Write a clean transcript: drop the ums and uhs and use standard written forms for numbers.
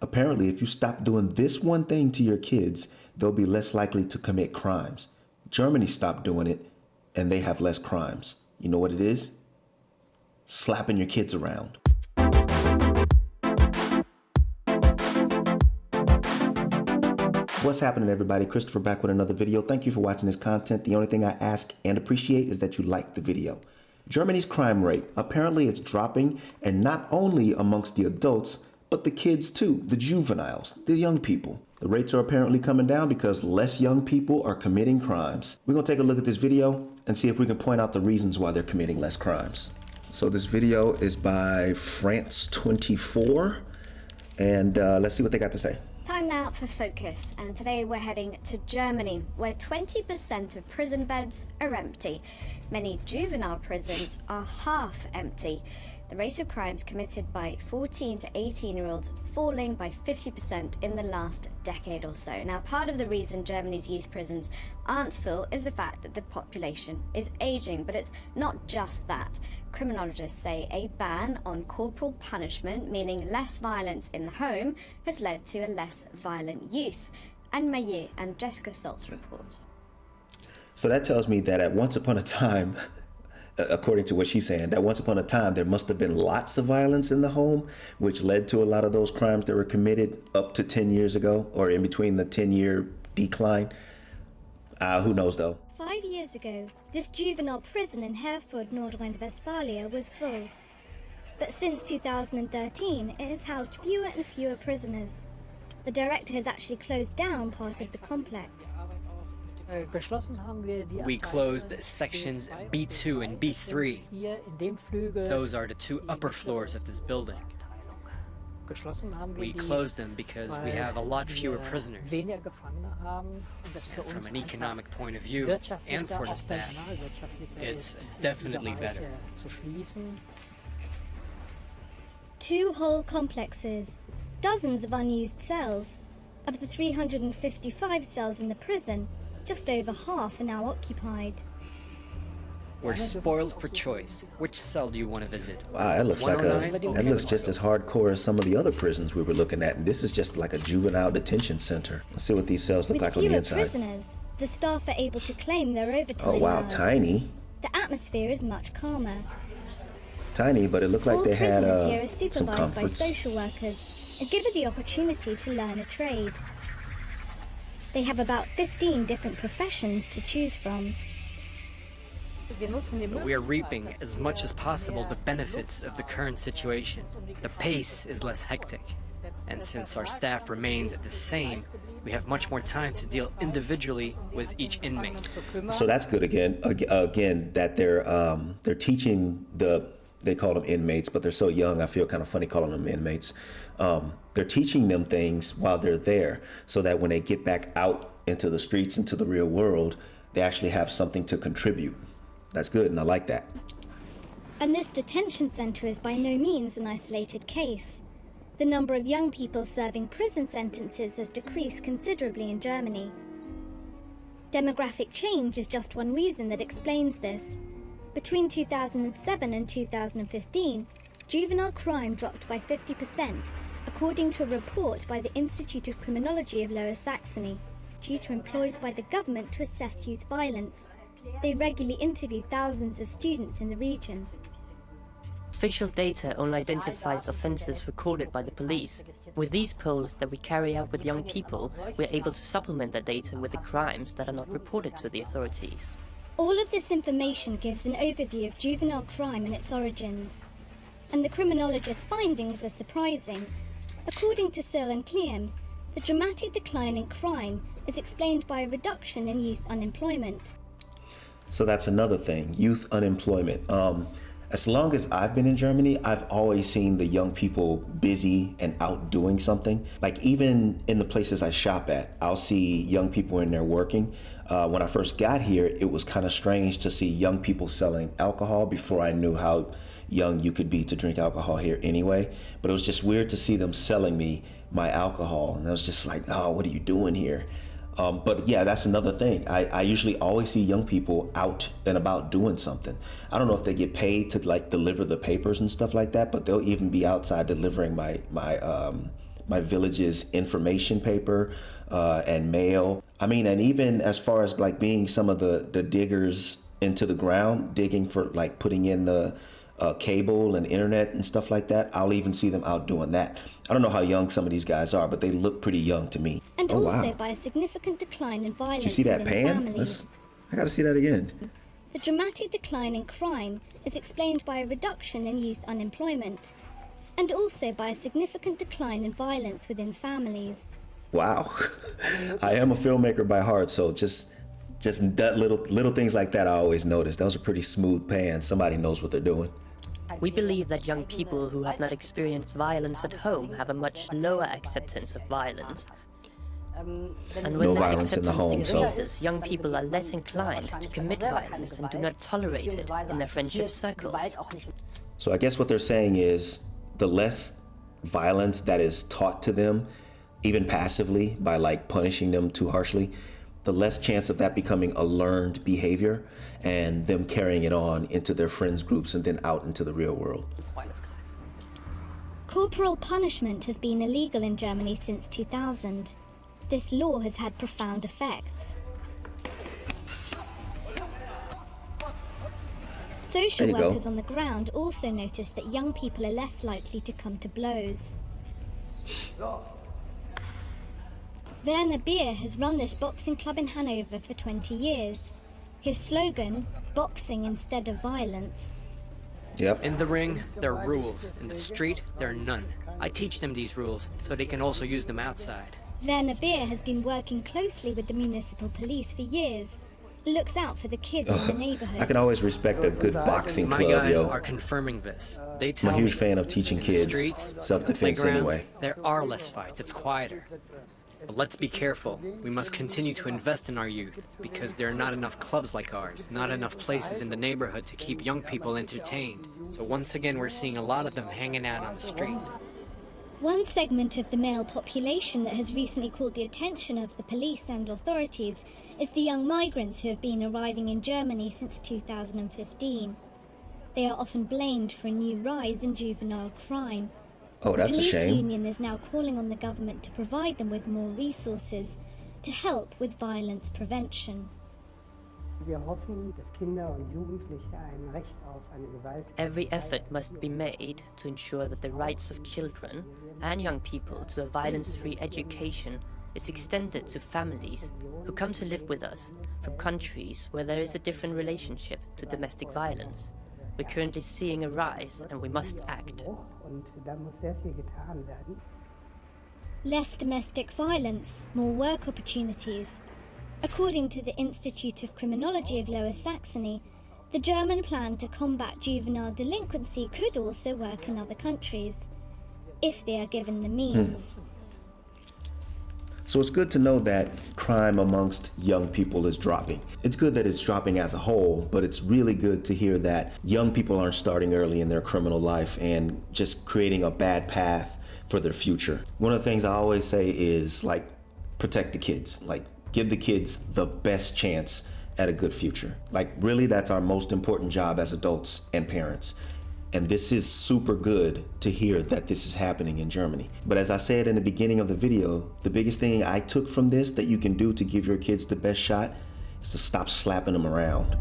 Apparently, if you stop doing this one thing to your kids, they'll be less likely to commit crimes. Germany stopped doing it, and they have less crimes. You know what it is? Slapping your kids around. What's happening, everybody? Christopher back with another video. Thank you for watching this content. The only thing I ask and appreciate is that you like the video. Germany's crime rate, apparently it's dropping, and not only amongst the adults, but the kids too, the juveniles, the young people. The rates are apparently coming down because less young people are committing crimes. We're gonna take a look at this video and see if we can point out the reasons why they're committing less crimes. So this video is by France24, and let's see what they got to say. Time now for Focus, and today we're heading to Germany, where 20% of prison beds are empty. Many juvenile prisons are half empty. The rate of crimes committed by 14 to 18-year-olds falling by 50% in the last decade or so. Now, part of the reason Germany's youth prisons aren't full is the fact that the population is aging, but it's not just that. Criminologists say a ban on corporal punishment, meaning less violence in the home, has led to a less violent youth. And Maillet and Jessica Salt's report. So that tells me that at once upon a time, according to what she's saying, that once upon a time there must have been lots of violence in the home, which led to a lot of those crimes that were committed up to 10 years ago, or in between the 10-year decline. Who knows though? 5 years ago, this juvenile prison in Herford, North Rhine-Westphalia was full. But since 2013, it has housed fewer and fewer prisoners. The director has actually closed down part of the complex. We closed sections B2 and B3. Those are the two upper floors of this building. We closed them because we have a lot fewer prisoners. And from an economic point of view, and for the staff, it's definitely better. 2 whole complexes, dozens of unused cells. Of the 355 cells in the prison, just over half are now occupied. We're spoiled for choice. Which cell do you want to visit? Wow, that looks just as hardcore as some of the other prisons we were looking at. And this is just like a juvenile detention center. Let's see what these cells look like on the inside. With fewer prisoners, the staff are able to claim their overtime Oh wow, hours. tiny. The atmosphere is much calmer. Tiny, but it looked like All they had prisoners here are some supervised by comforts. social workers and given the opportunity to learn a trade. They have about 15 different professions to choose from. We are reaping as much as possible the benefits of the current situation. The pace is less hectic. And since our staff remained the same, we have much more time to deal individually with each inmate. So that's good again that they're teaching they call them inmates, but they're so young, I feel kind of funny calling them inmates. They're teaching them things while they're there so that when they get back out into the streets, into the real world, they actually have something to contribute. That's good, and I like that. And this detention center is by no means an isolated case. The number of young people serving prison sentences has decreased considerably in Germany. Demographic change is just one reason that explains this. Between 2007 and 2015, juvenile crime dropped by 50%, according to a report by the Institute of Criminology of Lower Saxony, tutor employed by the government to assess youth violence. They regularly interview thousands of students in the region. Official data only identifies offences recorded by the police. With these polls that we carry out with young people, we're able to supplement that data with the crimes that are not reported to the authorities. All of this information gives an overview of juvenile crime and its origins. And the criminologist's findings are surprising. According to Søren Kliem, the dramatic decline in crime is explained by a reduction in youth unemployment. So that's another thing, youth unemployment. As long as I've been in Germany, I've always seen the young people busy and out doing something. Like even in the places I shop at, I'll see young people in there working. When I first got here, it was kind of strange to see young people selling alcohol before I knew how young you could be to drink alcohol here anyway. But it was just weird to see them selling me my alcohol. And I was just like, oh, what are you doing here? But yeah, that's another thing. I usually always see young people out and about doing something. I don't know if they get paid to like deliver the papers and stuff like that, but they'll even be outside delivering my my village's information paper and mail. I mean, and even as far as like being some of the diggers into the ground, digging for like putting in the cable and internet and stuff like that, I'll even see them out doing that. I don't know how young some of these guys are, but they look pretty young to me. And oh, also wow. by a significant decline in violence. Did you see that within pan? families. I gotta see that again. The dramatic decline in crime is explained by a reduction in youth unemployment, and also by a significant decline in violence within families. Wow. I am a filmmaker by heart, so just that little things like that I always notice. Those are pretty smooth pans. Somebody knows what they're doing. We believe that young people who have not experienced violence at home have a much lower acceptance of violence. And when No this violence in the acceptance home, so- decreases, young people are less inclined to commit violence and do not tolerate it in their friendship circles. So I guess what they're saying is the less violence that is taught to them, even passively by like punishing them too harshly, the less chance of that becoming a learned behavior and them carrying it on into their friends groups and then out into the real world. Corporal punishment has been illegal in Germany since 2000. This law has had profound effects. Social There you go. workers on the ground also notice that young people are less likely to come to blows. Werner Beer has run this boxing club in Hanover for 20 years. His slogan, boxing instead of violence. Yep. In the ring, there are rules. In the street, there are none. I teach them these rules so they can also use them outside. Werner Beer has been working closely with the municipal police for years. Looks out for the kids in the neighborhood. I can always respect a good boxing My club, guys yo. are confirming this. They I'm tell a huge me fan of teaching in the kids streets, self-defense playground, anyway. there are less fights. It's quieter. But let's be careful. We must continue to invest in our youth because there are not enough clubs like ours, not enough places in the neighborhood to keep young people entertained. So once again, we're seeing a lot of them hanging out on the street. One segment of the male population that has recently called the attention of the police and authorities is the young migrants who have been arriving in Germany since 2015. They are often blamed for a new rise in juvenile crime. Oh, that's a The police shame. union is now calling on the government to provide them with more resources to help with violence prevention. Wir hoffen, dass Kinder und Jugendliche ein Recht auf eine Every effort must be made to ensure that the rights of children and young people to a violence-free education is extended to families who come to live with us from countries where there is a different relationship to domestic violence. We're currently seeing a rise and we must act. und da muss sehr viel getan werden. Less domestic violence, more work opportunities. According to the Institute of Criminology of Lower Saxony, the German plan to combat juvenile delinquency could also work in other countries, if they are given the means. So it's good to know that crime amongst young people is dropping. It's good that it's dropping as a whole, but it's really good to hear that young people aren't starting early in their criminal life and just creating a bad path for their future. One of the things I always say is like, protect the kids. Like, give the kids the best chance at a good future. Like, really, that's our most important job as adults and parents. And this is super good to hear that this is happening in Germany. But as I said in the beginning of the video, the biggest thing I took from this that you can do to give your kids the best shot is to stop slapping them around.